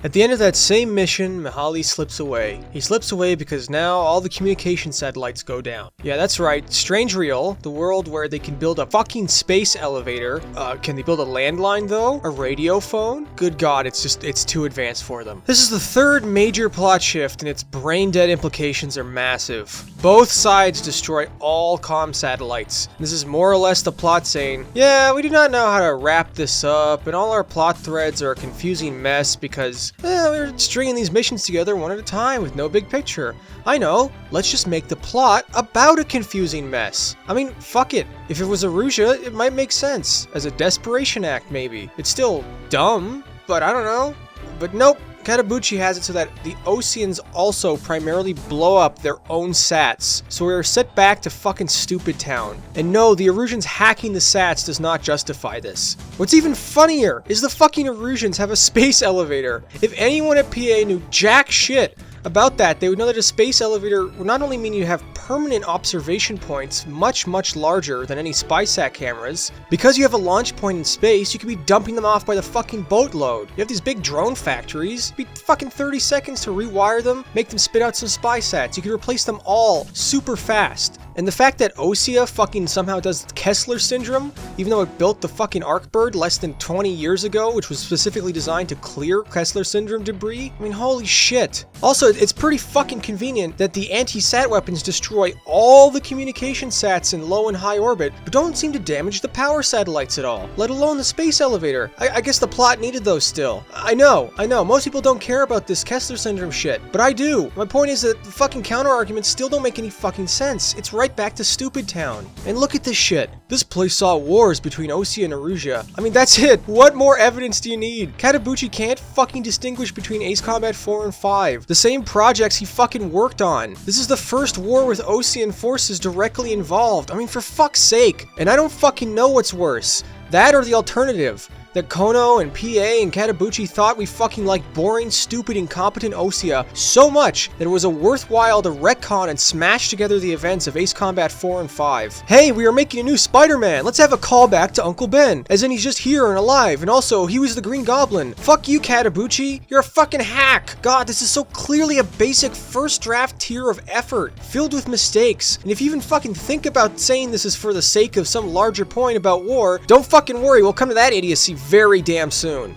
At the end of that same mission, Mihaly slips away. He slips away because now all the communication satellites go down. Yeah, that's right. Strange Real, the world where they can build a fucking space elevator. Can they build a landline though? A radio phone? Good God, it's too advanced for them. This is the third major plot shift and its brain-dead implications are massive. Both sides destroy all comm satellites. This is more or less the plot saying, yeah, we do not know how to wrap this up and all our plot threads are a confusing mess because we're stringing these missions together one at a time with no big picture. I know, let's just make the plot about a confusing mess. I mean, fuck it. If it was Arusia, it might make sense. As a desperation act, maybe. It's still dumb, but I don't know. But nope. Katabuchi has it so that the Oseans also primarily blow up their own sats, so we are set back to fucking stupid town. And no, the Erusians hacking the sats does not justify this. What's even funnier is the fucking Erusians have a space elevator. If anyone at PA knew jack shit about that, they would know that a space elevator would not only mean you have permanent observation points much larger than any SpySat cameras. Because you have a launch point in space, you could be dumping them off by the fucking boatload. You have these big drone factories, it'd be fucking 30 seconds to rewire them, make them spit out some SpySats. You could replace them all super fast. And the fact that Osea fucking somehow does Kessler syndrome, even though it built the fucking Arkbird less than 20 years ago, which was specifically designed to clear Kessler syndrome debris, I mean, holy shit. Also, it's pretty fucking convenient that the anti-sat weapons destroy all the communication sats in low and high orbit, but don't seem to damage the power satellites at all, let alone the space elevator. I guess the plot needed those still. I know, most people don't care about this Kessler syndrome shit, but I do. My point is that the fucking counter-arguments still don't make any fucking sense. It's right back to stupid town. And look at this shit. This place saw wars between Osea and Arusia. I mean, that's it. What more evidence do you need? Katabuchi can't fucking distinguish between Ace Combat 4 and 5. The same projects he fucking worked on. This is the first war with Osean forces directly involved. I mean, for fuck's sake. And I don't fucking know what's worse. That or the alternative. That Kono and PA and Katabuchi thought we fucking liked boring, stupid, incompetent Osea so much that it was worthwhile to retcon and smash together the events of Ace Combat 4 and 5. Hey, we are making a new Spider-Man. Let's have a callback to Uncle Ben. As in he's just here and alive, and also he was the Green Goblin. Fuck you, Katabuchi. You're a fucking hack. God, this is so clearly a basic first draft tier of effort, filled with mistakes. And if you even fucking think about saying this is for the sake of some larger point about war, don't fucking worry, we'll come to that idiocy very damn soon.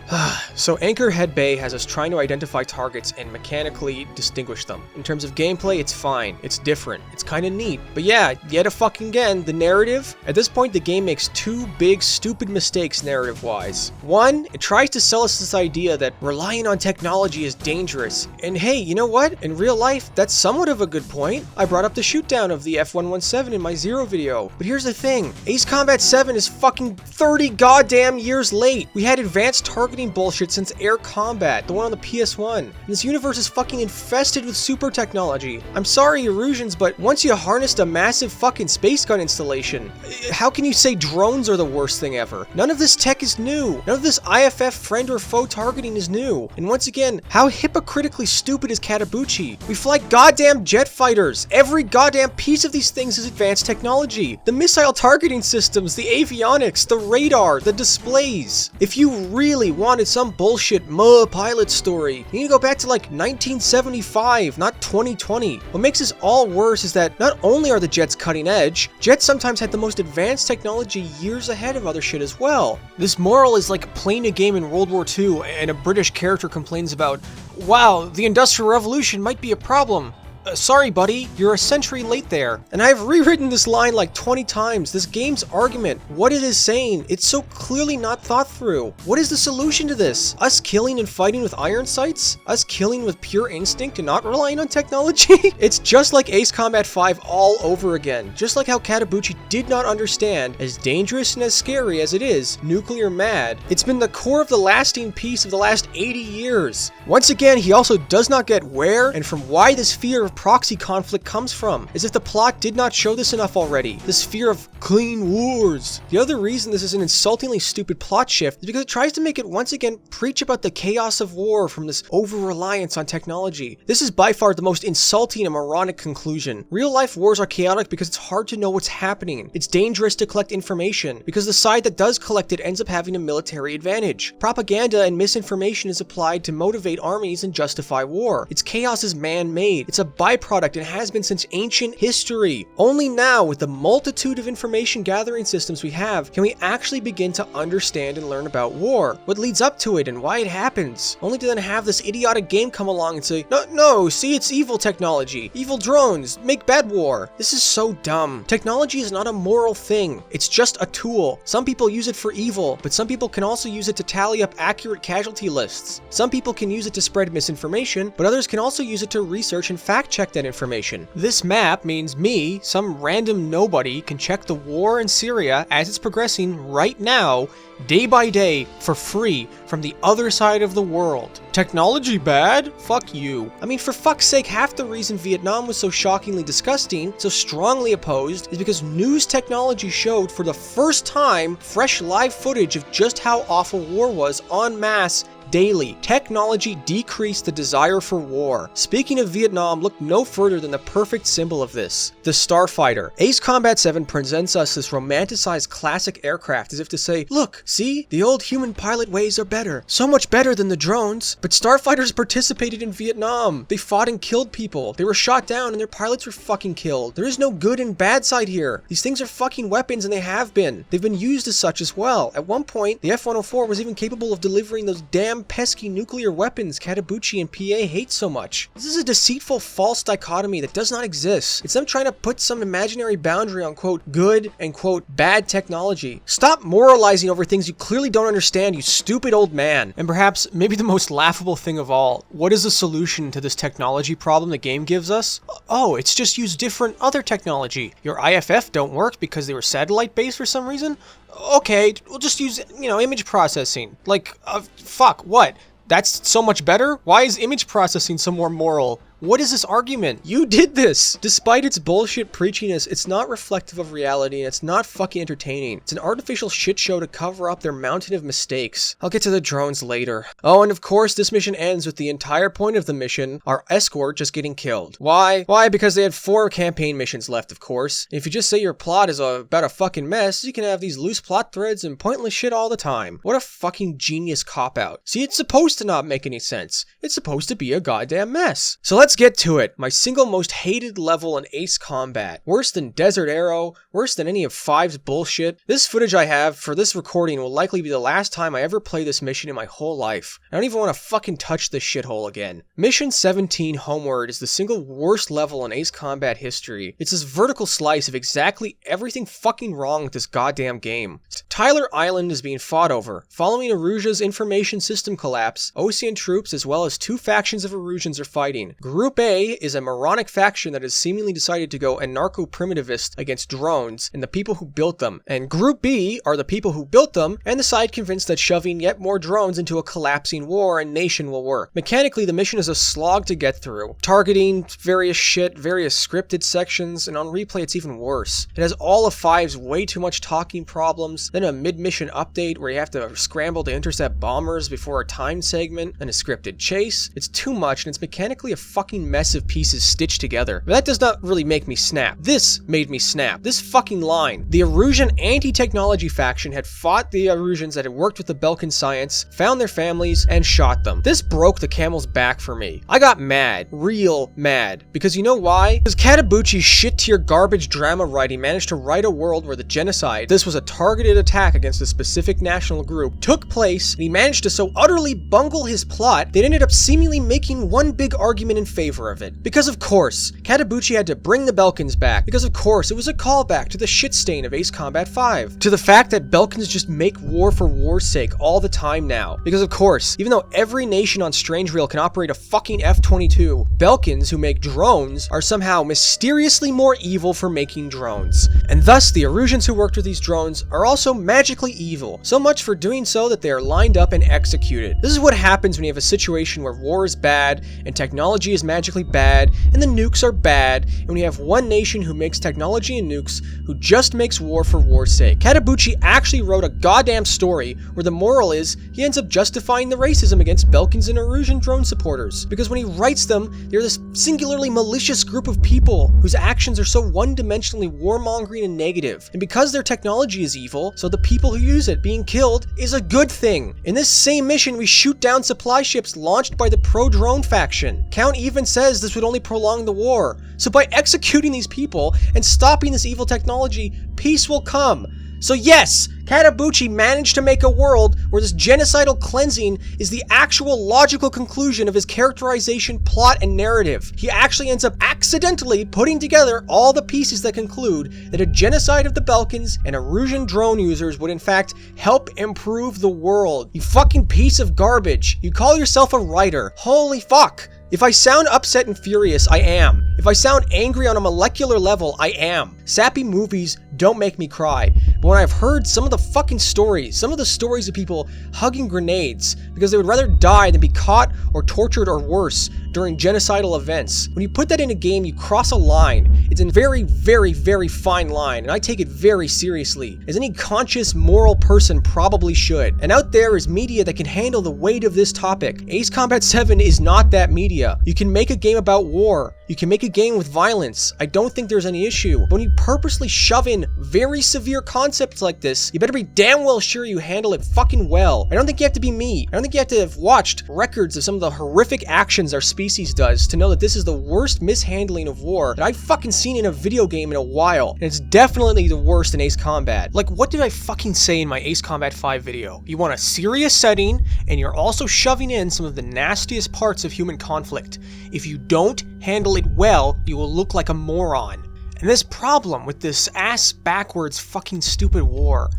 So Anchorhead Bay has us trying to identify targets and mechanically distinguish them. In terms of gameplay, it's fine. It's different. It's kind of neat. But yeah, yet again, the narrative. At this point, the game makes two big, stupid mistakes narrative-wise. One, it tries to sell us this idea that relying on technology is dangerous. And hey, you know what? In real life, that's somewhat of a good point. I brought up the shootdown of the F117 in my Zero video. But here's the thing. Ace Combat 7 is fucking 30 goddamn years late. We had advanced targeting bullshit since Air Combat, the one on the PS1. And this universe is fucking infested with super technology. I'm sorry, Erusians, but once you harnessed a massive fucking space gun installation, how can you say drones are the worst thing ever? None of this tech is new. None of this IFF friend or foe targeting is new. And once again, how hypocritically stupid is Katabuchi? We fly goddamn jet fighters. Every goddamn piece of these things is advanced technology. The missile targeting systems, the avionics, the radar, the displays. If you really wanted some bullshit pilot story, you need to go back to like 1975, not 2020. What makes this all worse is that not only are the jets cutting edge, jets sometimes had the most advanced technology years ahead of other shit as well. This moral is like playing a game in World War II and a British character complains about, wow, the Industrial Revolution might be a problem. Sorry, buddy, you're a century late there. And I've rewritten this line like 20 times. This game's argument, what it is saying, it's so clearly not thought through. What is the solution to this? Us killing and fighting with iron sights? Us killing with pure instinct and not relying on technology? It's just like Ace Combat 5 all over again. Just like how Katabuchi did not understand, as dangerous and as scary as it is, nuclear mad. It's been the core of the lasting piece of the last 80 years. Once again, he also does not get where and from why this fear of proxy conflict comes from, as if the plot did not show this enough already. This fear of clean wars. The other reason this is an insultingly stupid plot shift is because it tries to make it once again preach about the chaos of war from this over-reliance on technology. This is by far the most insulting and moronic conclusion. Real-life wars are chaotic because it's hard to know what's happening. It's dangerous to collect information, because the side that does collect it ends up having a military advantage. Propaganda and misinformation is applied to motivate armies and justify war. Its chaos is man-made. It's a byproduct and has been since ancient history. Only now, with the multitude of information gathering systems we have, can we actually begin to understand and learn about war, what leads up to it and why it happens, only to then have this idiotic game come along and say, no, see, it's evil technology, evil drones, make bad war. This is so dumb. Technology is not a moral thing. It's just a tool. Some people use it for evil, but some people can also use it to tally up accurate casualty lists. Some people can use it to spread misinformation, but others can also use it to research and fact check that information. This map means me, some random nobody, can check the war in Syria as it's progressing right now, day by day, for free, from the other side of the world. Technology bad? Fuck you. I mean, for fuck's sake, half the reason Vietnam was so shockingly disgusting, so strongly opposed, is because news technology showed for the first time fresh live footage of just how awful war was en masse daily. Technology decreased the desire for war. Speaking of Vietnam, look no further than the perfect symbol of this, the Starfighter. Ace Combat 7 presents us this romanticized classic aircraft as if to say, look, see, the old human pilot ways are better. So much better than the drones. But starfighters participated in Vietnam. They fought and killed people. They were shot down and their pilots were fucking killed. There is no good and bad side here. These things are fucking weapons and they have been. They've been used as such as well. At one point, the F-104 was even capable of delivering those damn pesky nuclear weapons Katabuchi and PA hate so much. This is a deceitful, false dichotomy that does not exist. It's them trying to put some imaginary boundary on quote good and quote bad technology. Stop moralizing over things you clearly don't understand, you stupid old man. And perhaps, maybe the most laughable thing of all, what is the solution to this technology problem the game gives us? Oh, it's just use different other technology. Your IFF don't work because they were satellite based for some reason? Okay, we'll just use, image processing. Like, fuck, what? That's so much better? Why is image processing so more moral? What is this argument? You did this! Despite its bullshit preachiness, it's not reflective of reality and it's not fucking entertaining. It's an artificial shit show to cover up their mountain of mistakes. I'll get to the drones later. Oh, and of course, this mission ends with the entire point of the mission, our escort just getting killed. Why? Why? Because they had 4 campaign missions left, of course. And if you just say your plot is about a fucking mess, you can have these loose plot threads and pointless shit all the time. What a fucking genius cop-out. See, it's supposed to not make any sense. It's supposed to be a goddamn mess. So let's get to it. My single most hated level in Ace Combat. Worse than Desert Arrow, worse than any of 5's bullshit. This footage I have for this recording will likely be the last time I ever play this mission in my whole life. I don't even want to fucking touch this shithole again. Mission 17 Homeward is the single worst level in Ace Combat history. It's this vertical slice of exactly everything fucking wrong with this goddamn game. Tyler Island is being fought over. Following Aruja's information system collapse, Ocean troops as well as 2 factions of Erusians are fighting. Group A is a moronic faction that has seemingly decided to go anarcho-primitivist against drones and the people who built them. And Group B are the people who built them and the side convinced that shoving yet more drones into a collapsing war and nation will work. Mechanically, the mission is a slog to get through. Targeting various shit, various scripted sections, and on replay it's even worse. It has all of 5's way too much talking problems, then a mid-mission update where you have to scramble to intercept bombers before a time segment, and a scripted chase. It's too much and it's mechanically a fucking mess of pieces stitched together. But that does not really make me snap. This made me snap. This fucking line. The Erusian anti-technology faction had fought the Erusians that had worked with the Belkan science, found their families, and shot them. This broke the camel's back for me. I got mad. Real mad. Because you know why? Because Katabuchi's shit-tier garbage drama writing managed to write a world where the genocide, this was a targeted attack against a specific national group, took place, and he managed to so utterly bungle his plot that it ended up seemingly making one big argument in favor of it. Because of course, Katabuchi had to bring the Belkans back. Because of course, it was a callback to the shit stain of Ace Combat 5. To the fact that Belkans just make war for war's sake all the time now. Because of course, even though every nation on Strange Reel can operate a fucking F-22, Belkans who make drones are somehow mysteriously more evil for making drones. And thus, the Erusians who worked with these drones are also magically evil. So much for doing so that they are lined up and executed. This is what happens when you have a situation where war is bad and technology is magically bad, and the nukes are bad, and we have one nation who makes technology and nukes who just makes war for war's sake. Katabuchi actually wrote a goddamn story where the moral is he ends up justifying the racism against Belkans and Erusian drone supporters, because when he writes them, they're this singularly malicious group of people whose actions are so one-dimensionally warmongering and negative, and because their technology is evil, so the people who use it being killed is a good thing. In this same mission, we shoot down supply ships launched by the pro-drone faction. Count even says this would only prolong the war. So by executing these people and stopping this evil technology, peace will come. So yes, Katabuchi managed to make a world where this genocidal cleansing is the actual logical conclusion of his characterization, plot, and narrative. He actually ends up accidentally putting together all the pieces that conclude that a genocide of the Belkans and Erusian drone users would in fact help improve the world. You fucking piece of garbage. You call yourself a writer. Holy fuck. If I sound upset and furious, I am. If I sound angry on a molecular level, I am. Sappy movies don't make me cry. But when I've heard some of the fucking stories, some of the stories of people hugging grenades because they would rather die than be caught or tortured or worse during genocidal events, when you put that in a game, you cross a line. It's a very, very, very fine line, and I take it very seriously, as any conscious, moral person probably should. And out there is media that can handle the weight of this topic. Ace Combat 7 is not that media. You can make a game about war. You can make a game with violence. I don't think there's any issue. But when you purposely shove in very severe concepts like this, you better be damn well sure you handle it fucking well. I don't think you have to be me. I don't think you have to have watched records of some of the horrific actions our species does to know that this is the worst mishandling of war that I've fucking seen in a video game in a while. And it's definitely the worst in Ace Combat. Like, what did I fucking say in my Ace Combat 5 video? You want a serious setting, and you're also shoving in some of the nastiest parts of human conflict. If you don't handle it well, you will look like a moron. And this problem with this ass-backwards fucking stupid war,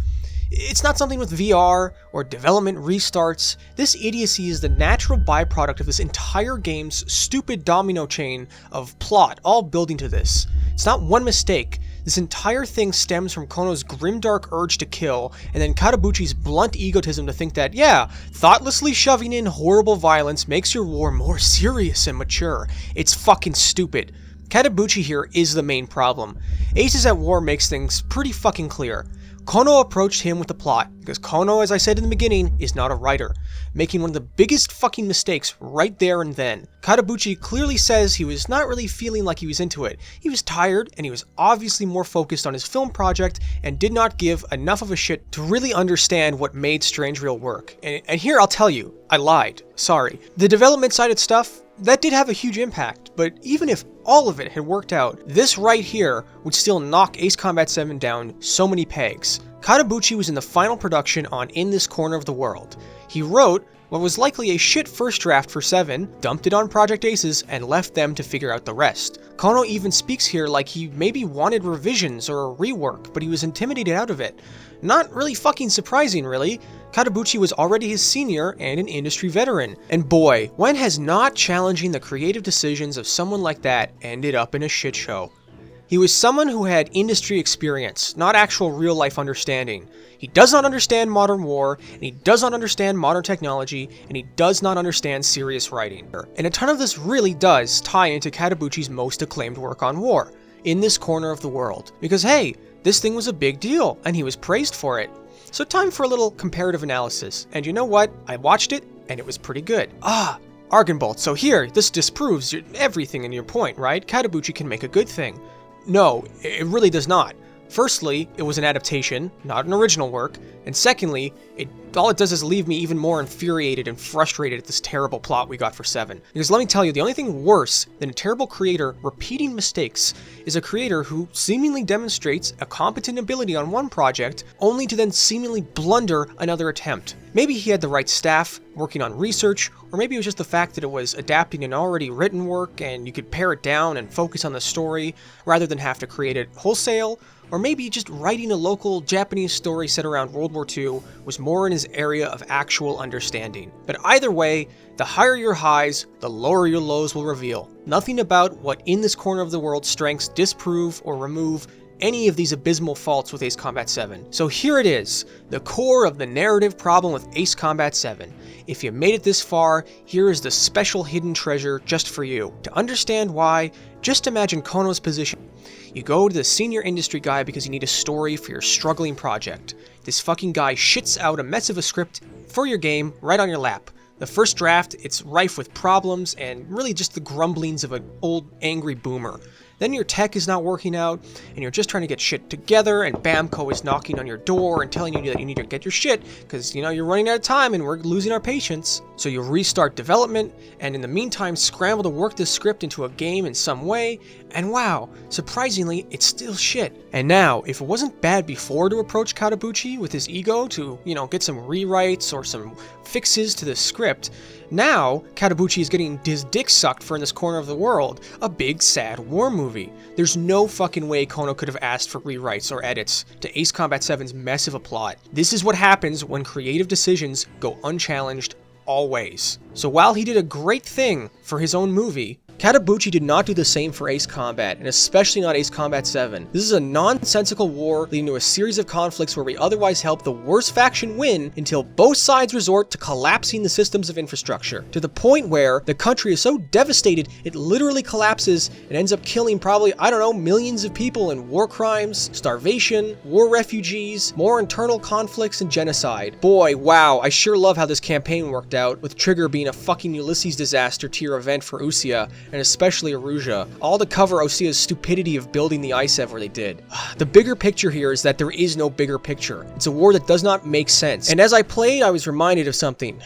it's not something with VR or development restarts. This idiocy is the natural byproduct of this entire game's stupid domino chain of plot, all building to this. It's not one mistake. This entire thing stems from Kono's grimdark urge to kill, and then Katabuchi's blunt egotism to think that, yeah, thoughtlessly shoving in horrible violence makes your war more serious and mature. It's fucking stupid. Katabuchi here is the main problem. Aces at War makes things pretty fucking clear. Kono approached him with the plot, because Kono, as I said in the beginning, is not a writer, making one of the biggest fucking mistakes right there and then. Katabuchi clearly says he was not really feeling like he was into it. He was tired, and he was obviously more focused on his film project, and did not give enough of a shit to really understand what made Strange Real work. And here I'll tell you, I lied. Sorry. The development-sided stuff, that did have a huge impact, but even if all of it had worked out, this right here would still knock Ace Combat 7 down so many pegs. Katabuchi was in the final production on In This Corner of the World. He wrote what was likely a shit first draft for 7, dumped it on Project Aces, and left them to figure out the rest. Kono even speaks here like he maybe wanted revisions or a rework, but he was intimidated out of it. Not really fucking surprising, really. Katabuchi was already his senior and an industry veteran. And boy, when has not challenging the creative decisions of someone like that ended up in a shit show? He was someone who had industry experience, not actual real-life understanding. He does not understand modern war, and he does not understand modern technology, and he does not understand serious writing. And a ton of this really does tie into Katabuchi's most acclaimed work on war, In This Corner of the World. Because hey, this thing was a big deal, and he was praised for it. So time for a little comparative analysis. And you know what? I watched it, and it was pretty good. Argonbolt. So here, this disproves everything in your point, right? Katabuchi can make a good thing. No, it really does not. Firstly, it was an adaptation, not an original work, and secondly, all it does is leave me even more infuriated and frustrated at this terrible plot we got for 7. Because let me tell you, the only thing worse than a terrible creator repeating mistakes is a creator who seemingly demonstrates a competent ability on one project, only to then seemingly blunder another attempt. Maybe he had the right staff working on research, or maybe it was just the fact that it was adapting an already written work and you could pare it down and focus on the story rather than have to create it wholesale. Or maybe just writing a local Japanese story set around World War II was more in his area of actual understanding. But either way, the higher your highs, the lower your lows will reveal. Nothing about what In This Corner of the World's strengths disprove or remove any of these abysmal faults with Ace Combat 7. So here it is, the core of the narrative problem with Ace Combat 7. If you made it this far, here is the special hidden treasure just for you. To understand why, just imagine Kono's position. You go to the senior industry guy because you need a story for your struggling project. This fucking guy shits out a mess of a script for your game right on your lap. The first draft, it's rife with problems and really just the grumblings of an old angry boomer. Then your tech is not working out, and you're just trying to get shit together, and Bamco is knocking on your door and telling you that you need to get your shit, because, you know, you're running out of time and we're losing our patience. So you restart development, and in the meantime scramble to work this script into a game in some way, and wow, surprisingly, it's still shit. And now, if it wasn't bad before to approach Katabuchi with his ego to, you know, get some rewrites or some fixes to the script, now Katabuchi is getting his dick sucked for in this corner of the world, a big sad war movie. There's no fucking way Kono could have asked for rewrites or edits to Ace Combat 7's mess of a plot. This is what happens when creative decisions go unchallenged always. So while he did a great thing for his own movie, Katabuchi did not do the same for Ace Combat, and especially not Ace Combat 7. This is a nonsensical war leading to a series of conflicts where we otherwise help the worst faction win until both sides resort to collapsing the systems of infrastructure, to the point where the country is so devastated it literally collapses and ends up killing probably, I don't know, millions of people in war crimes, starvation, war refugees, more internal conflicts, and genocide. Boy, wow, I sure love how this campaign worked out, with Trigger being a fucking Ulysses disaster tier event for Usia, and especially Aruja, all to cover Osia's stupidity of building the ICEV where they did. The bigger picture here is that there is no bigger picture. It's a war that does not make sense. And as I played, I was reminded of something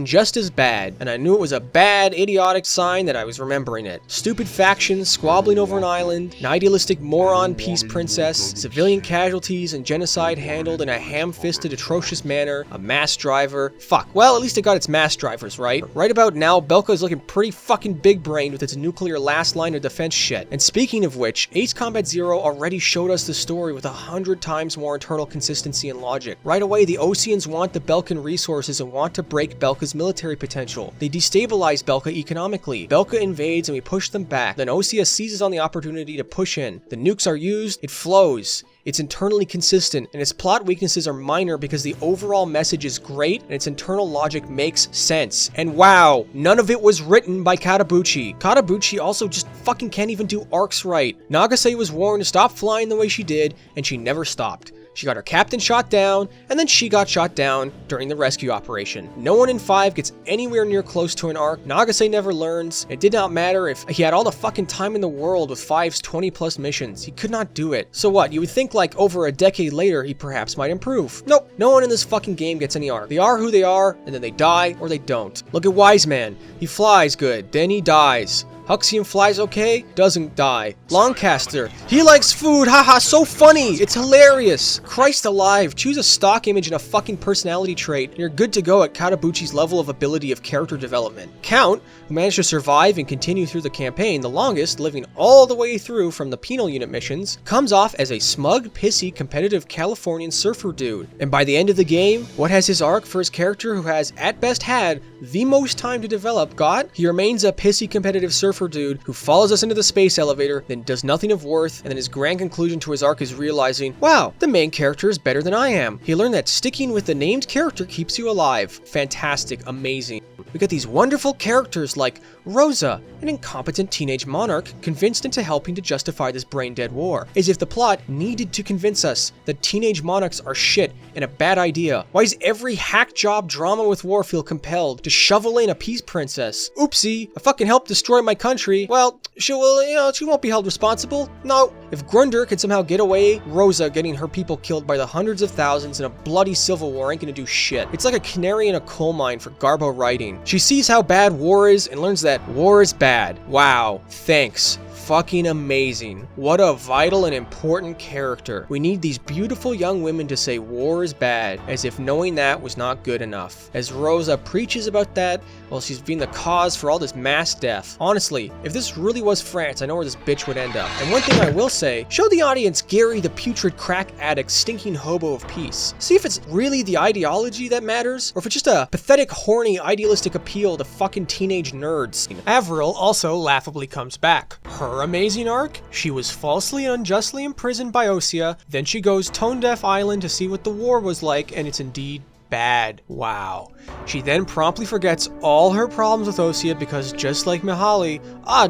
just as bad, and I knew it was a bad, idiotic sign that I was remembering it. Stupid factions squabbling over an island, an idealistic moron peace princess, civilian casualties and genocide handled in a ham-fisted, atrocious manner, a mass driver. Fuck, well, at least it got its mass drivers, right? Right about now, Belka is looking pretty fucking big brain with its nuclear last line of defense shit. And speaking of which, Ace Combat 0 already showed us the story with 100 times more internal consistency and logic. Right away, the Oseans want the Belkan resources and want to break Belka's military potential. They destabilize Belka economically. Belka invades and we push them back. Then Osia seizes on the opportunity to push in. The nukes are used, it flows. It's internally consistent, and its plot weaknesses are minor because the overall message is great and its internal logic makes sense. And wow, none of it was written by Katabuchi. Katabuchi also just fucking can't even do arcs right. Nagase was warned to stop flying the way she did, and she never stopped. She got her captain shot down, and then she got shot down during the rescue operation. No one in 5 gets anywhere near close to an arc. Nagase never learns. It did not matter if he had all the fucking time in the world with 5's 20 plus missions. He could not do it. So what, you would think like over a decade later he perhaps might improve. Nope, no one in this fucking game gets any arc. They are who they are, and then they die or they don't. Look at Wise Man. He flies good, then he dies. Huxian flies okay, doesn't die. Longcaster, he likes food, haha, so funny, it's hilarious. Christ alive, choose a stock image and a fucking personality trait, and you're good to go at Katabuchi's level of ability of character development. Count, who managed to survive and continue through the campaign the longest, living all the way through from the penal unit missions, comes off as a smug, pissy, competitive Californian surfer dude. And by the end of the game, what has his arc for his character who has, at best, had the most time to develop got? He remains a pissy, competitive surfer dude who follows us into the space elevator, then does nothing of worth, and then his grand conclusion to his arc is realizing, wow, the main character is better than I am. He learned that sticking with the named character keeps you alive. Fantastic, amazing. We got these wonderful characters like Rosa, an incompetent teenage monarch convinced into helping to justify this brain-dead war, as if the plot needed to convince us that teenage monarchs are shit and a bad idea. Why does every hack job drama with war feel compelled to shovel in a peace princess? Oopsie, I fucking helped destroy my country. Well, she won't be held responsible. No, if Grunder could somehow get away, Rosa getting her people killed by the hundreds of thousands in a bloody civil war ain't gonna do shit. It's like a canary in a coal mine for Garbo writing. She sees how bad war is and learns that war is bad. Wow, thanks. Fucking amazing. What a vital and important character. We need these beautiful young women to say war is bad, as if knowing that was not good enough. As Rosa preaches about that, well, she's been the cause for all this mass death. Honestly, if this really was France, I know where this bitch would end up. And one thing I will say, show the audience Gary the putrid crack addict, stinking hobo of peace. See if it's really the ideology that matters, or if it's just a pathetic, horny, idealistic artistic appeal to fucking teenage nerds. Avril also laughably comes back. Her amazing arc? She was falsely and unjustly imprisoned by Osea, then she goes Tone Deaf Island to see what the war was like, and it's indeed bad. Wow. She then promptly forgets all her problems with Osea because just like Mihaly,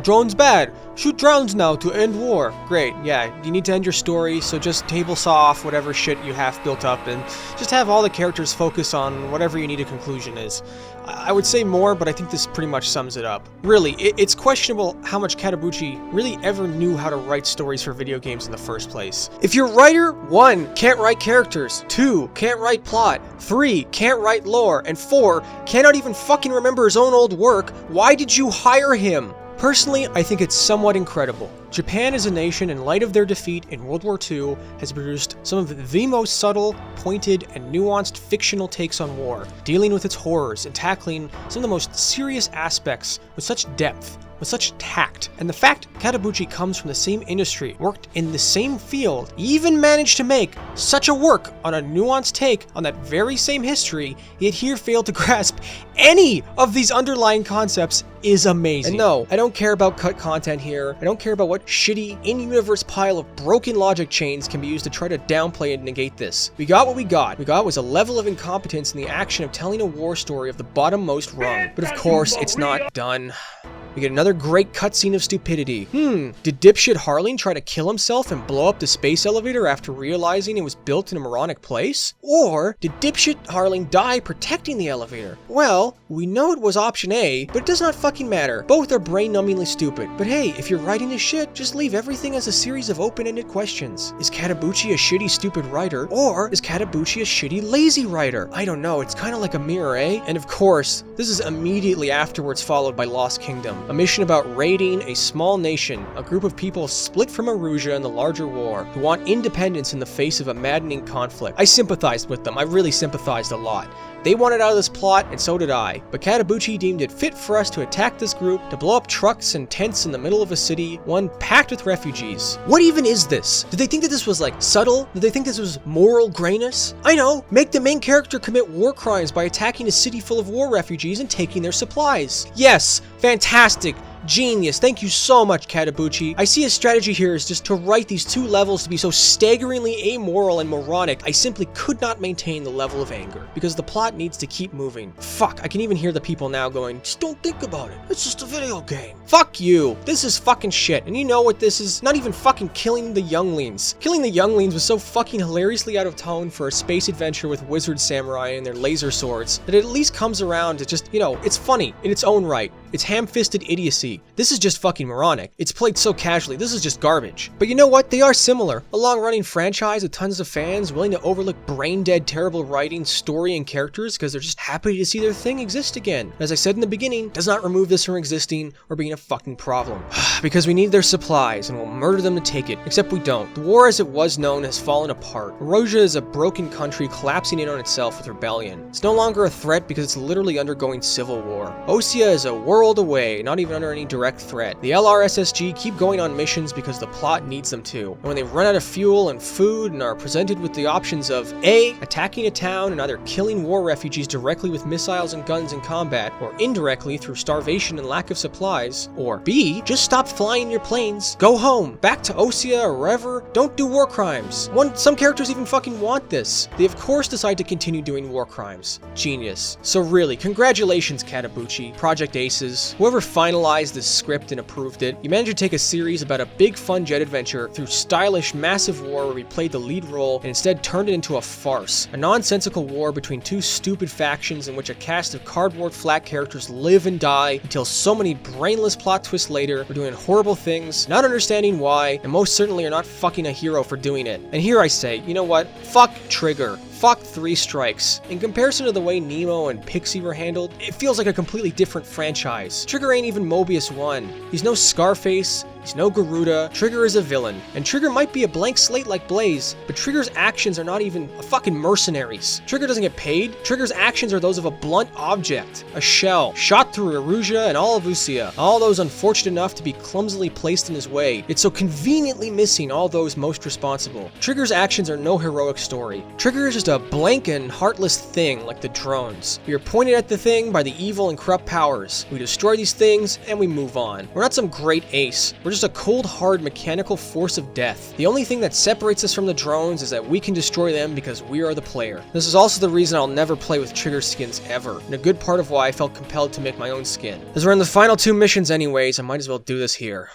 drone's bad. Shoot drones now to end war. Great, yeah, you need to end your story, so just table saw off whatever shit you have built up and just have all the characters focus on whatever you need a conclusion is. I would say more, but I think this pretty much sums it up. Really, it's questionable how much Katabuchi really ever knew how to write stories for video games in the first place. If your writer, 1, can't write characters, 2, can't write plot, 3, can't write lore, and 4, cannot even fucking remember his own old work, why did you hire him? Personally, I think it's somewhat incredible. Japan as a nation, in light of their defeat in World War II, has produced some of the most subtle, pointed, and nuanced fictional takes on war, dealing with its horrors and tackling some of the most serious aspects with such depth, with such tact. And the fact Katabuchi comes from the same industry, worked in the same field, even managed to make such a work on a nuanced take on that very same history, yet here failed to grasp any of these underlying concepts is amazing. And no, I don't care about cut content here. I don't care about what shitty, in-universe pile of broken logic chains can be used to try to downplay and negate this. We got what we got. We got was a level of incompetence in the action of telling a war story of the bottommost rung. But of course, it's not done. We get another great cutscene of stupidity. Did dipshit Harling try to kill himself and blow up the space elevator after realizing it was built in a moronic place? Or did dipshit Harling die protecting the elevator? Well, we know it was option A, but it does not fucking matter. Both are brain-numbingly stupid. But hey, if you're writing this shit, just leave everything as a series of open-ended questions. Is Katabuchi a shitty, stupid writer? Or is Katabuchi a shitty, lazy writer? I don't know, it's kind of like a mirror, eh? And of course, this is immediately afterwards followed by Lost Kingdom. A mission about raiding a small nation, a group of people split from Erusia in the larger war, who want independence in the face of a maddening conflict. I sympathized with them, I really sympathized a lot. They wanted out of this plot, and so did I. But Katabuchi deemed it fit for us to attack this group, to blow up trucks and tents in the middle of a city, one packed with refugees. What even is this? Did they think that this was like subtle? Did they think this was moral grayness? I know, make the main character commit war crimes by attacking a city full of war refugees and taking their supplies. Yes, fantastic. Genius. Thank you so much, Katabuchi. I see a strategy here is just to write these two levels to be so staggeringly amoral and moronic, I simply could not maintain the level of anger, because the plot needs to keep moving. Fuck, I can even hear the people now going, just don't think about it. It's just a video game. Fuck you. This is fucking shit. And you know what this is? Not even fucking killing the younglings. Killing the younglings was so fucking hilariously out of tone for a space adventure with wizard samurai and their laser swords that it at least comes around to just, you know, it's funny in its own right. It's ham-fisted idiocy. This is just fucking moronic. It's played so casually, this is just garbage. But you know what? They are similar. A long-running franchise with tons of fans willing to overlook brain-dead, terrible writing, story, and characters because they're just happy to see their thing exist again. As I said in the beginning, does not remove this from existing or being a fucking problem. Because we need their supplies and we'll murder them to take it. Except we don't. The war as it was known has fallen apart. Erusia is a broken country collapsing in on itself with rebellion. It's no longer a threat because it's literally undergoing civil war. Osea is a world away, not even under any direct threat. The LRSSG keep going on missions because the plot needs them to. And when they run out of fuel and food and are presented with the options of A, attacking a town and either killing war refugees directly with missiles and guns in combat, or indirectly through starvation and lack of supplies, or B, just stop flying your planes, go home, back to Osea or wherever, don't do war crimes. Some characters even fucking want this. They of course decide to continue doing war crimes. Genius. So really, congratulations Katabuchi, Project Aces, whoever finalized this script and approved it. You managed to take a series about a big fun jet adventure through stylish massive war where we played the lead role and instead turned it into a farce. A nonsensical war between two stupid factions in which a cast of cardboard flat characters live and die until so many brainless plot twists later we're doing horrible things, not understanding why, and most certainly are not fucking a hero for doing it. And here I say, you know what? Fuck Trigger. Fuck 3 Strikes. In comparison to the way Nemo and Pixie were handled, it feels like a completely different franchise. Trigger ain't even Mobius 1. He's no Scarface, He's no Garuda. Trigger is a villain. And Trigger might be a blank slate like Blaze, but Trigger's actions are not even a fucking mercenaries. Trigger doesn't get paid. Trigger's actions are those of a blunt object, a shell, shot through Erusea and all of Usia, all those unfortunate enough to be clumsily placed in his way. It's so conveniently missing all those most responsible. Trigger's actions are no heroic story. Trigger is just a blank and heartless thing like the drones. We are pointed at the thing by the evil and corrupt powers. We destroy these things and we move on. We're not some great ace. We're just a cold, hard, mechanical force of death. The only thing that separates us from the drones is that we can destroy them because we are the player. This is also the reason I'll never play with Trigger skins ever, and a good part of why I felt compelled to make my own skin. As we're in the final 2 missions anyways, I might as well do this here.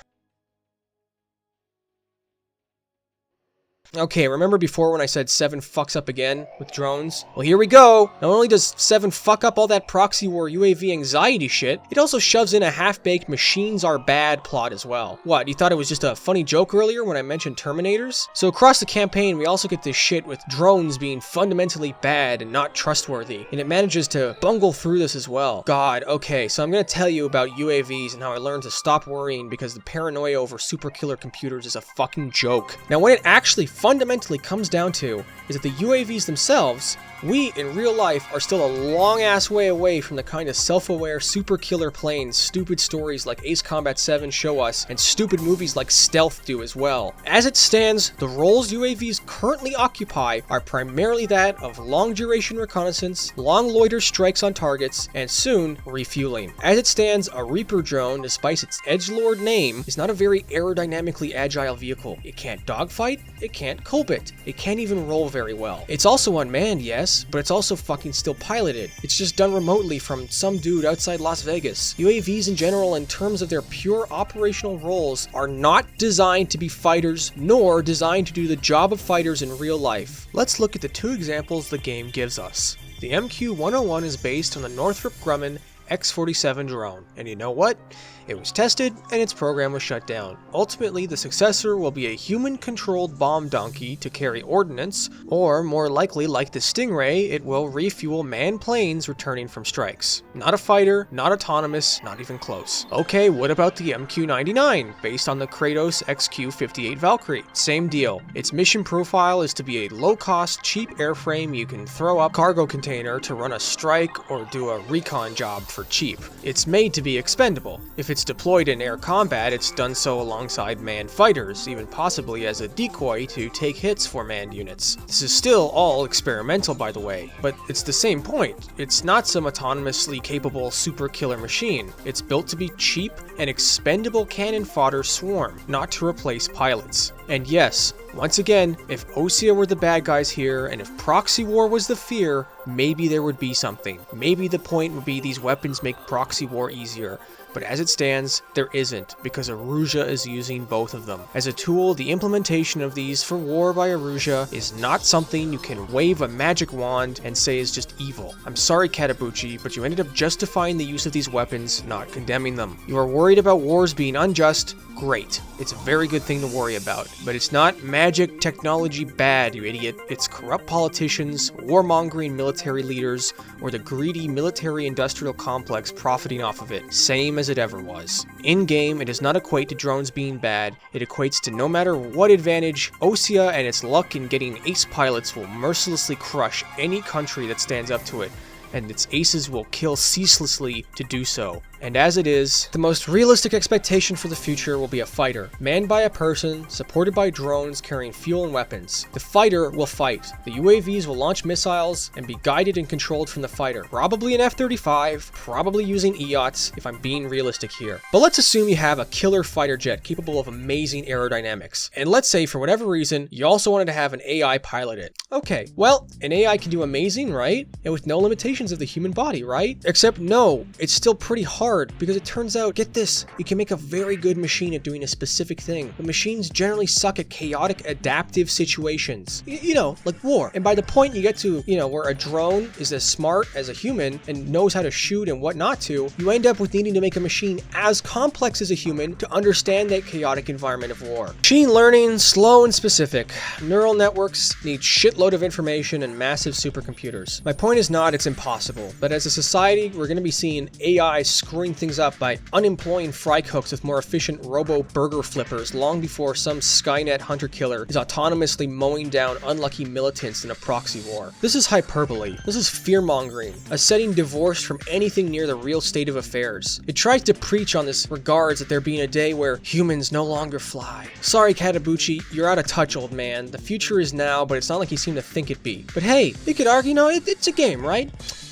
Okay, remember before when I said 7 fucks up again with drones? Well, here we go! Not only does 7 fuck up all that proxy war UAV anxiety shit, it also shoves in a half-baked machines are bad plot as well. What, you thought it was just a funny joke earlier when I mentioned Terminators? So across the campaign, we also get this shit with drones being fundamentally bad and not trustworthy, and it manages to bungle through this as well. God, okay, so I'm gonna tell you about UAVs and how I learned to stop worrying because the paranoia over super killer computers is a fucking joke. Now when it actually fundamentally comes down to is that the UAVs themselves, we in real life are still a long ass way away from the kind of self-aware super killer planes stupid stories like Ace Combat 7 show us and stupid movies like Stealth do as well. As it stands, the roles UAVs currently occupy are primarily that of long duration reconnaissance, long loiter strikes on targets, and soon refueling. As it stands, a Reaper drone, despite its edgelord name, is not a very aerodynamically agile vehicle. It can't dogfight, it can't culbit, it can't even roll very well. It's also unmanned, yes, but it's also fucking still piloted. It's just done remotely from some dude outside Las Vegas. UAVs in general, in terms of their pure operational roles, are not designed to be fighters, nor designed to do the job of fighters in real life. Let's look at the 2 examples the game gives us. The MQ-101 is based on the Northrop Grumman X-47 drone, and you know what? It was tested, and its program was shut down. Ultimately, the successor will be a human-controlled bomb donkey to carry ordnance, or more likely, like the Stingray, it will refuel manned planes returning from strikes. Not a fighter, not autonomous, not even close. Okay, what about the MQ-99, based on the Kratos XQ-58 Valkyrie? Same deal. Its mission profile is to be a low-cost, cheap airframe you can throw up cargo container to run a strike or do a recon job for cheap. It's made to be expendable. If it's deployed in air combat, it's done so alongside manned fighters, even possibly as a decoy to take hits for manned units. This is still all experimental, by the way, but it's the same point. It's not some autonomously capable super killer machine. It's built to be cheap and expendable cannon fodder swarm, not to replace pilots. And yes, once again, if Usia were the bad guys here, and if proxy war was the fear, maybe there would be something. Maybe the point would be these weapons make proxy war easier. But as it stands, there isn't, because Erusea is using both of them. As a tool, the implementation of these for war by Erusea is not something you can wave a magic wand and say is just evil. I'm sorry, Katabuchi, but you ended up justifying the use of these weapons, not condemning them. You are worried about wars being unjust? Great. It's a very good thing to worry about. But it's not magic technology bad, you idiot. It's corrupt politicians, warmongering military leaders, or the greedy military-industrial complex profiting off of it. Same as it ever was. In-game, it does not equate to drones being bad. It equates to no matter what advantage, Usia and its luck in getting ace pilots will mercilessly crush any country that stands up to it, and its aces will kill ceaselessly to do so. And as it is, the most realistic expectation for the future will be a fighter, manned by a person, supported by drones carrying fuel and weapons. The fighter will fight. The UAVs will launch missiles and be guided and controlled from the fighter. Probably an F-35, probably using EOTs, if I'm being realistic here. But let's assume you have a killer fighter jet capable of amazing aerodynamics. And let's say, for whatever reason, you also wanted to have an AI pilot it. Okay, well, an AI can do amazing, right? And with no limitations of the human body, right? Except no, it's still pretty hard, because it turns out, get this, you can make a very good machine at doing a specific thing, but machines generally suck at chaotic adaptive situations. You know, like war. And by the point you get to, where a drone is as smart as a human and knows how to shoot and what not to, you end up with needing to make a machine as complex as a human to understand that chaotic environment of war. Machine learning, slow and specific. Neural networks need shitload of information and massive supercomputers. My point is not it's impossible, but as a society, we're going to be seeing AI scream shoring things up by unemploying fry cooks with more efficient robo-burger flippers long before some Skynet hunter-killer is autonomously mowing down unlucky militants in a proxy war. This is hyperbole. This is fear-mongering, a setting divorced from anything near the real state of affairs. It tries to preach on this regards that there being a day where humans no longer fly. Sorry, Katabuchi, you're out of touch, old man. The future is now, but it's not like you seem to think it be. But hey, you could argue, it's a game, right?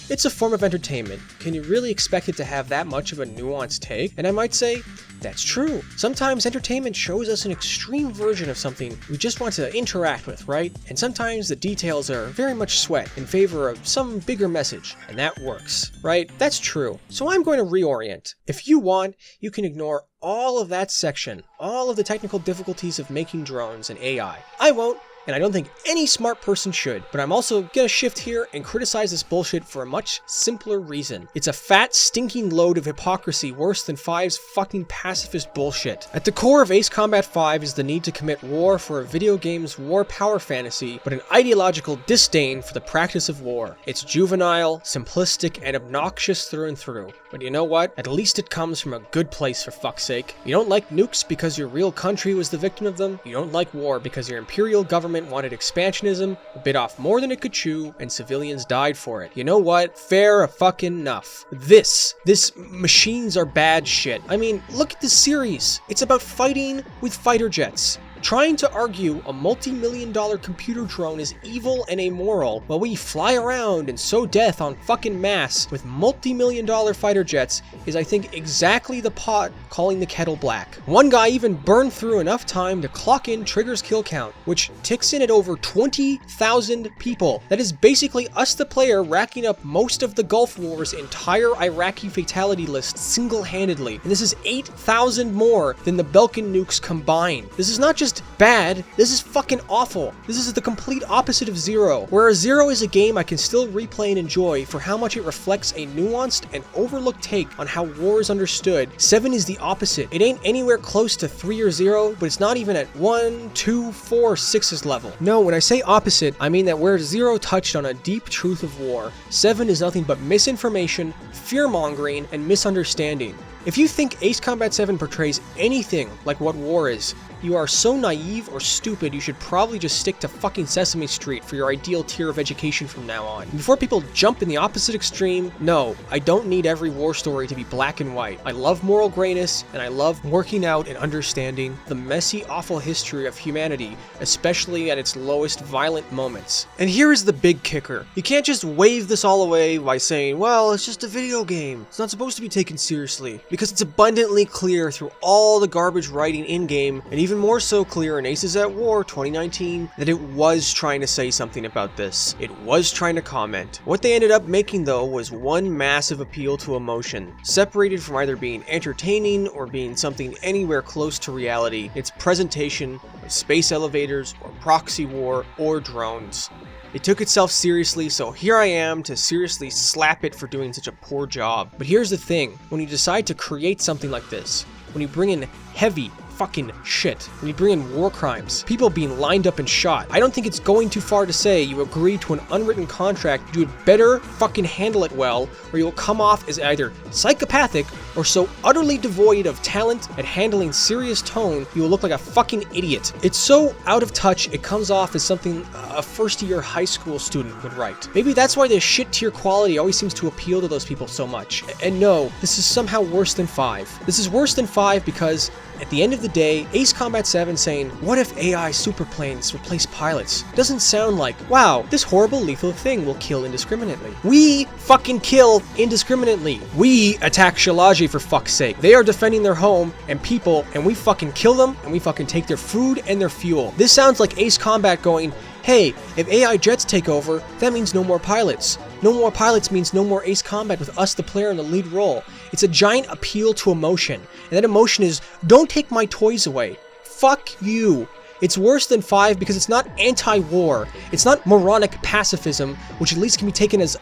It's a form of entertainment. Can you really expect it to have that much of a nuanced take? And I might say, that's true. Sometimes entertainment shows us an extreme version of something we just want to interact with, right? And sometimes the details are very much sweat in favor of some bigger message, and that works, right? That's true. So I'm going to reorient. If you want, you can ignore all of that section, all of the technical difficulties of making drones and AI. I won't. And I don't think any smart person should, but I'm also gonna shift here and criticize this bullshit for a much simpler reason. It's a fat, stinking load of hypocrisy worse than 5's fucking pacifist bullshit. At the core of Ace Combat 5 is the need to commit war for a video game's war power fantasy, but an ideological disdain for the practice of war. It's juvenile, simplistic, and obnoxious through and through. But you know what? At least it comes from a good place, for fuck's sake. You don't like nukes because your real country was the victim of them. You don't like war because your imperial government wanted expansionism, bit off more than it could chew, and civilians died for it. You know what? Fair fucking enough. This machines are bad shit. I mean, look at this series. It's about fighting with fighter jets. Trying to argue a multi-million-dollar computer drone is evil and amoral while we fly around and sow death on fucking mass with multi-million-dollar fighter jets is, I think, exactly the pot calling the kettle black. One guy even burned through enough time to clock in Trigger's kill count, which ticks in at over 20,000 people. That is basically us, the player, racking up most of the Gulf War's entire Iraqi fatality list single-handedly. And this is 8,000 more than the Belkin nukes combined. This is not just bad, this is fucking awful. This is the complete opposite of Zero. Whereas Zero is a game I can still replay and enjoy for how much it reflects a nuanced and overlooked take on how war is understood, 7 is the opposite. It ain't anywhere close to 3 or 0, but it's not even at 1, 2, 4, 6's level. No, when I say opposite, I mean that where Zero touched on a deep truth of war, 7 is nothing but misinformation, fear-mongering, and misunderstanding. If you think Ace Combat 7 portrays anything like what war is, you are so naive or stupid you should probably just stick to fucking Sesame Street for your ideal tier of education from now on. Before people jump in the opposite extreme, no, I don't need every war story to be black and white. I love moral grayness, and I love working out and understanding the messy, awful history of humanity, especially at its lowest violent moments. And here is the big kicker. You can't just wave this all away by saying, well, it's just a video game. It's not supposed to be taken seriously. Because it's abundantly clear through all the garbage writing in-game, and even more so clear in Aces at War 2019, that it was trying to say something about this. It was trying to comment. What they ended up making, though, was one massive appeal to emotion, separated from either being entertaining or being something anywhere close to reality. Its presentation of space elevators, or proxy war, or drones. It took itself seriously, so here I am to seriously slap it for doing such a poor job. But here's the thing, when you decide to create something like this, when you bring in heavy fucking shit, when you bring in war crimes, people being lined up and shot, I don't think it's going too far to say you agree to an unwritten contract, you would better fucking handle it well, or you will come off as either psychopathic or so utterly devoid of talent at handling serious tone, you will look like a fucking idiot. It's so out of touch, it comes off as something a first-year high school student would write. Maybe that's why this shit-tier quality always seems to appeal to those people so much. And no, this is somehow worse than 5. This is worse than 5 because at the end of the day, Ace Combat 7 saying, what if AI superplanes replace pilots? Doesn't sound like, wow, this horrible lethal thing will kill indiscriminately. We fucking kill indiscriminately. We attack Shalaji for fuck's sake. They are defending their home and people, and we fucking kill them, and we fucking take their food and their fuel. This sounds like Ace Combat going, hey, if AI jets take over, that means no more pilots. No more pilots means no more Ace Combat with us, the player, in the lead role. It's a giant appeal to emotion. And that emotion is, don't take my toys away. Fuck you. It's worse than 5 because it's not anti-war. It's not moronic pacifism, which at least can be taken as,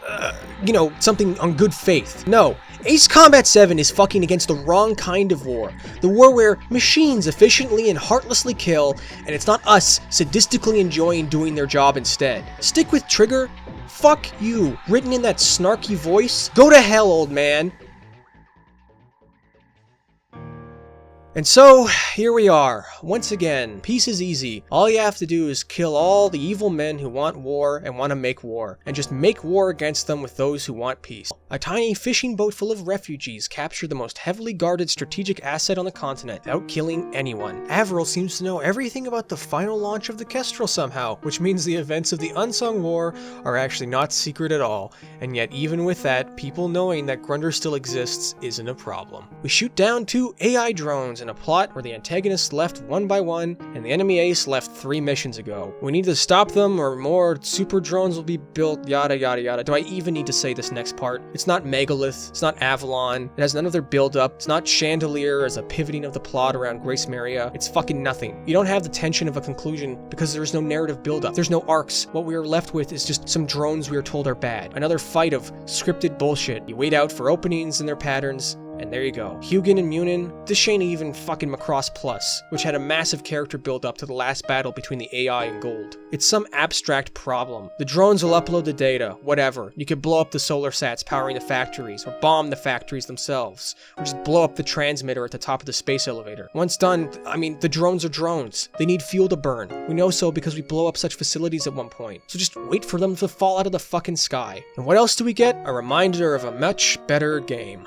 something on good faith. No. Ace Combat 7 is fucking against the wrong kind of war. The war where machines efficiently and heartlessly kill, and it's not us sadistically enjoying doing their job instead. Stick with Trigger? Fuck you. Written in that snarky voice? Go to hell, old man. And so, here we are. Once again, peace is easy. All you have to do is kill all the evil men who want war and want to make war, and just make war against them with those who want peace. A tiny fishing boat full of refugees captured the most heavily guarded strategic asset on the continent without killing anyone. Avril seems to know everything about the final launch of the Kestrel somehow, which means the events of the unsung war are actually not secret at all, and yet even with that, people knowing that Grunder still exists isn't a problem. We shoot down 2 AI drones in a plot where the antagonists left one by one and the enemy ace left 3 missions ago. We need to stop them or more super drones will be built, yada yada yada. Do I even need to say this next part? It's not Megalith, it's not Avalon, it has none of their build up, it's not Chandelier as a pivoting of the plot around Grace Maria, it's fucking nothing. You don't have the tension of a conclusion because there is no narrative build up, there's no arcs. What we are left with is just some drones we are told are bad. Another fight of scripted bullshit. You wait out for openings and their patterns, and there you go. Hugin and Munin, this ain't even fucking Macross Plus, which had a massive character build up to the last battle between the AI and Gold. It's some abstract problem. The drones will upload the data, whatever. You could blow up the solar sats powering the factories, or bomb the factories themselves, or just blow up the transmitter at the top of the space elevator. Once done, I mean, the drones are drones. They need fuel to burn. We know so because we blow up such facilities at one point. So just wait for them to fall out of the fucking sky. And what else do we get? A reminder of a much better game.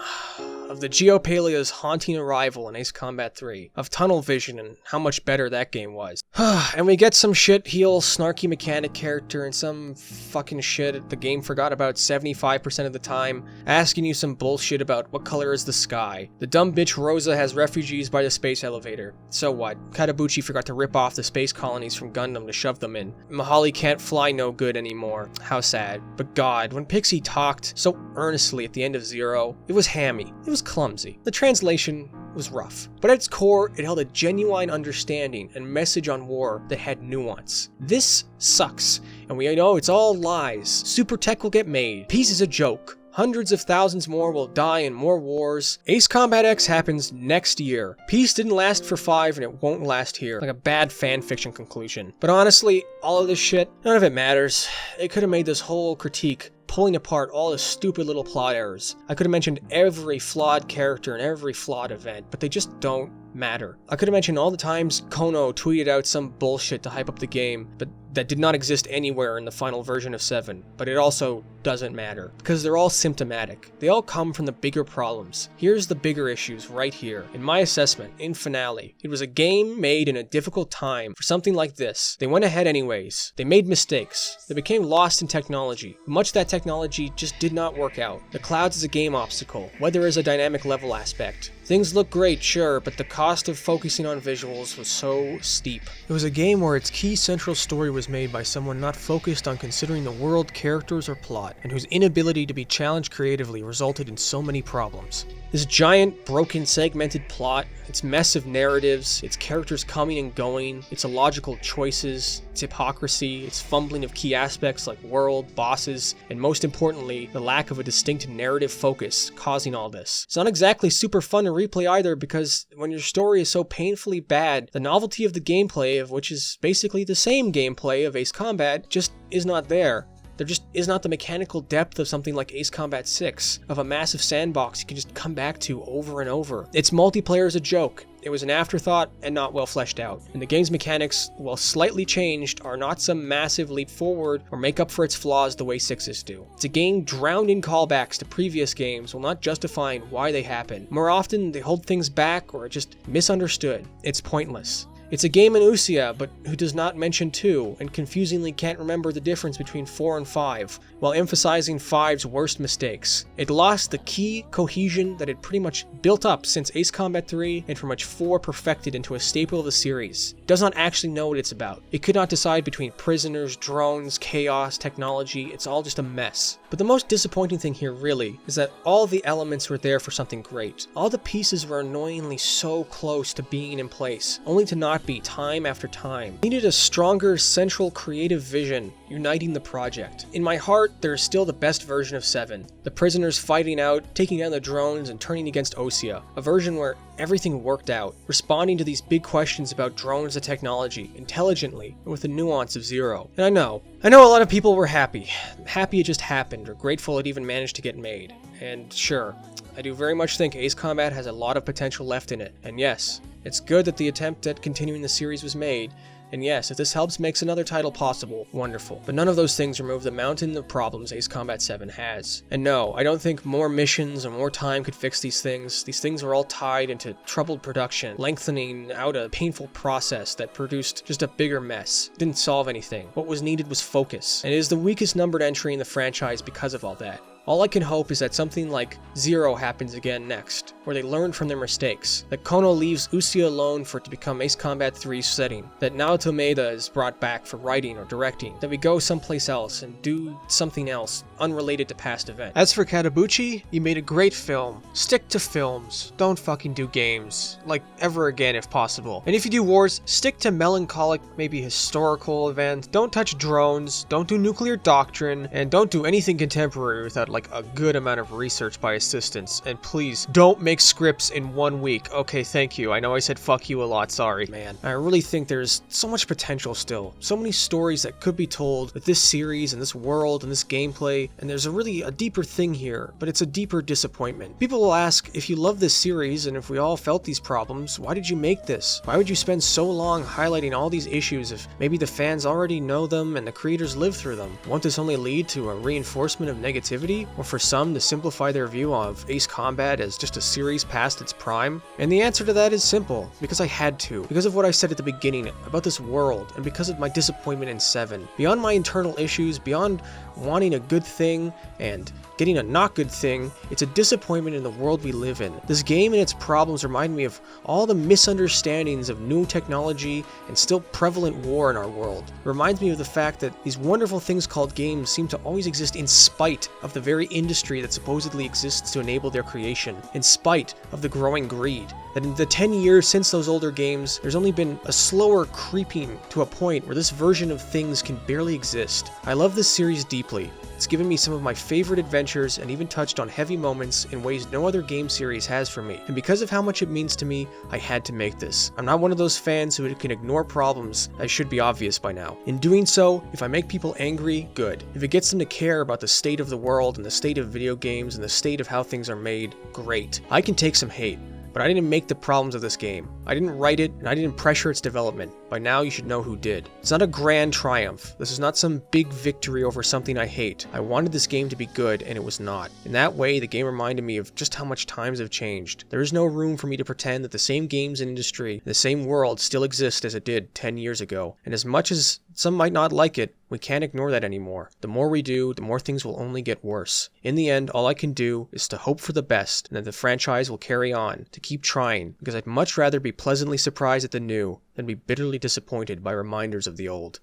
Of the Geopalia's haunting arrival in Ace Combat 3, of tunnel vision and how much better that game was. And we get some shit heel snarky mechanic character and some fucking shit the game forgot about 75% of the time, asking you some bullshit about what color is the sky. The dumb bitch Rosa has refugees by the space elevator. So what? Katabuchi forgot to rip off the space colonies from Gundam to shove them in. Mahali can't fly no good anymore. How sad. But God, when Pixie talked so earnestly at the end of Zero, it was hammy. It was clumsy. The translation was rough, but at its core, it held a genuine understanding and message on war that had nuance. This sucks, and we know it's all lies. Super tech will get made. Peace is a joke. Hundreds of thousands more will die in more wars. Ace Combat X happens next year. Peace didn't last for 5 and it won't last here. Like a bad fanfiction conclusion. But honestly, all of this shit, none of it matters. It could have made this whole critique pulling apart all the stupid little plot errors. I could have mentioned every flawed character and every flawed event, but they just don't matter. I could have mentioned all the times Kono tweeted out some bullshit to hype up the game, but that did not exist anywhere in the final version of 7, but it also doesn't matter, because they're all symptomatic. They all come from the bigger problems. Here's the bigger issues right here. In my assessment, in Finale, it was a game made in a difficult time for something like this. They went ahead anyways. They made mistakes. They became lost in technology. Much of that technology just did not work out. The clouds is a game obstacle. Weather is a dynamic level aspect. Things look great, sure, but the cost of focusing on visuals was so steep. It was a game where its key central story was made by someone not focused on considering the world, characters, or plot, and whose inability to be challenged creatively resulted in so many problems. This giant, broken, segmented plot, its mess of narratives, its characters coming and going, its illogical choices, its hypocrisy, its fumbling of key aspects like world, bosses, and most importantly, the lack of a distinct narrative focus causing all this. It's not exactly super fun to replay either, because when your story is so painfully bad, the novelty of the gameplay, of which is basically the same gameplay of Ace Combat, just is not there. There just is not the mechanical depth of something like Ace Combat 6, of a massive sandbox you can just come back to over and over. Its multiplayer is a joke. It was an afterthought and not well fleshed out. And the game's mechanics, while slightly changed, are not some massive leap forward or make up for its flaws the way 6's do. It's a game drowned in callbacks to previous games while not justifying why they happen. More often, they hold things back or are just misunderstood. It's pointless. It's a game in Usia, but who does not mention 2, and confusingly can't remember the difference between 4 and 5, while emphasizing 5's worst mistakes. It lost the key cohesion that had pretty much built up since Ace Combat 3, and from which 4 perfected into a staple of the series. It does not actually know what it's about. It could not decide between prisoners, drones, chaos, technology. It's all just a mess. But the most disappointing thing here really is that all the elements were there for something great. All the pieces were annoyingly so close to being in place, only to not be time after time. It needed a stronger central creative vision uniting the project. In my heart, there is still the best version of 7. The prisoners fighting out, taking down the drones, and turning against Osia. A version where everything worked out, responding to these big questions about drones and technology, intelligently, and with the nuance of 0. And I know a lot of people were happy it just happened, or grateful it even managed to get made. And sure, I do very much think Ace Combat has a lot of potential left in it, and yes, It's good that the attempt at continuing the series was made, and yes, if this helps makes another title possible, wonderful. But none of those things remove the mountain of problems Ace Combat 7 has. And no, I don't think more missions or more time could fix these things. These things are all tied into troubled production, lengthening out a painful process that produced just a bigger mess. It didn't solve anything. What was needed was focus, and it is the weakest numbered entry in the franchise because of all that. All I can hope is that something like Zero happens again next, where they learn from their mistakes, that Kono leaves Usia alone for it to become Ace Combat 3's setting, that Naoto Maeda is brought back for writing or directing, that we go someplace else and do something else unrelated to past events. As for Katabuchi, you made a great film. Stick to films. Don't fucking do games. Like, ever again if possible. And if you do wars, stick to melancholic, maybe historical events. Don't touch drones, don't do nuclear doctrine, and don't do anything contemporary without like a good amount of research by assistants. And please, don't make scripts in 1 week. Okay, thank you. I know I said fuck you a lot, sorry. Man, I really think there's so much potential still. So many stories that could be told with this series and this world and this gameplay, and there's a deeper thing here, but it's a deeper disappointment. People will ask, if you love this series and if we all felt these problems, why did you make this? Why would you spend so long highlighting all these issues if maybe the fans already know them and the creators live through them? Won't this only lead to a reinforcement of negativity? Or for some to simplify their view of Ace Combat as just a series past its prime? And the answer to that is simple, because I had to. Because of what I said at the beginning about this world, and because of my disappointment in 7. Beyond my internal issues, beyond wanting a good thing and getting a not good thing, it's a disappointment in the world we live in. This game and its problems remind me of all the misunderstandings of new technology and still prevalent war in our world. It reminds me of the fact that these wonderful things called games seem to always exist in spite of the very industry that supposedly exists to enable their creation, in spite of the growing greed. That in the 10 years since those older games, there's only been a slower creeping to a point where this version of things can barely exist. I love this series deeply. It's given me some of my favorite adventures and even touched on heavy moments in ways no other game series has for me. And because of how much it means to me, I had to make this. I'm not one of those fans who can ignore problems that should be obvious by now. In doing so, if I make people angry, good. If it gets them to care about the state of the world and the state of video games and the state of how things are made, great. I can take some hate. But I didn't make the problems of this game. I didn't write it, and I didn't pressure its development. By now, you should know who did. It's not a grand triumph. This is not some big victory over something I hate. I wanted this game to be good, and it was not. In that way, the game reminded me of just how much times have changed. There is no room for me to pretend that the same games and industry, the same world still exist as it did 10 years ago. And as much as some might not like it, we can't ignore that anymore. The more we do, the more things will only get worse. In the end, all I can do is to hope for the best, and that the franchise will carry on, to keep trying, because I'd much rather be pleasantly surprised at the new than be bitterly disappointed by reminders of the old.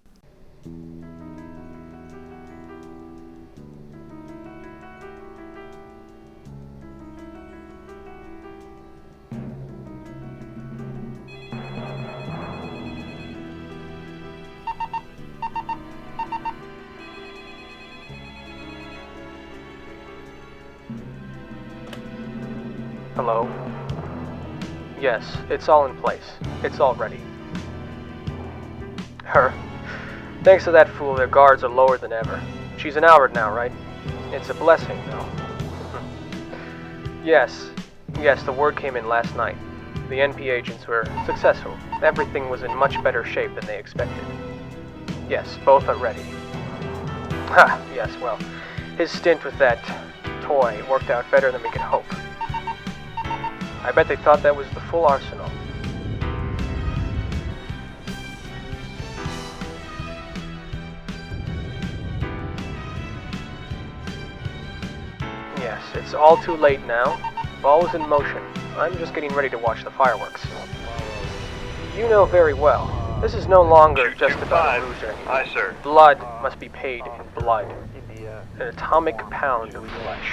Hello? Yes, it's all in place. It's all ready. Her. Thanks to that fool, their guards are lower than ever. She's an Albert now, right? It's a blessing, though. Yes, the word came in last night. The NP agents were successful. Everything was in much better shape than they expected. Yes, both are ready. Ha, yes, well, his stint with that toy worked out better than we could hope. I bet they thought that was the full arsenal. Yes, it's all too late now. Ball is in motion. I'm just getting ready to watch the fireworks. You know very well, this is no longer just about a loser. Aye, sir. Blood must be paid in blood. An atomic pound of flesh.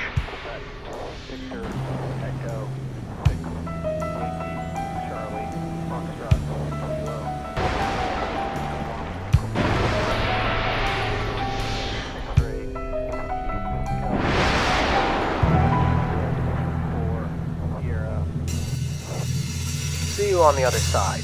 See you on the other side.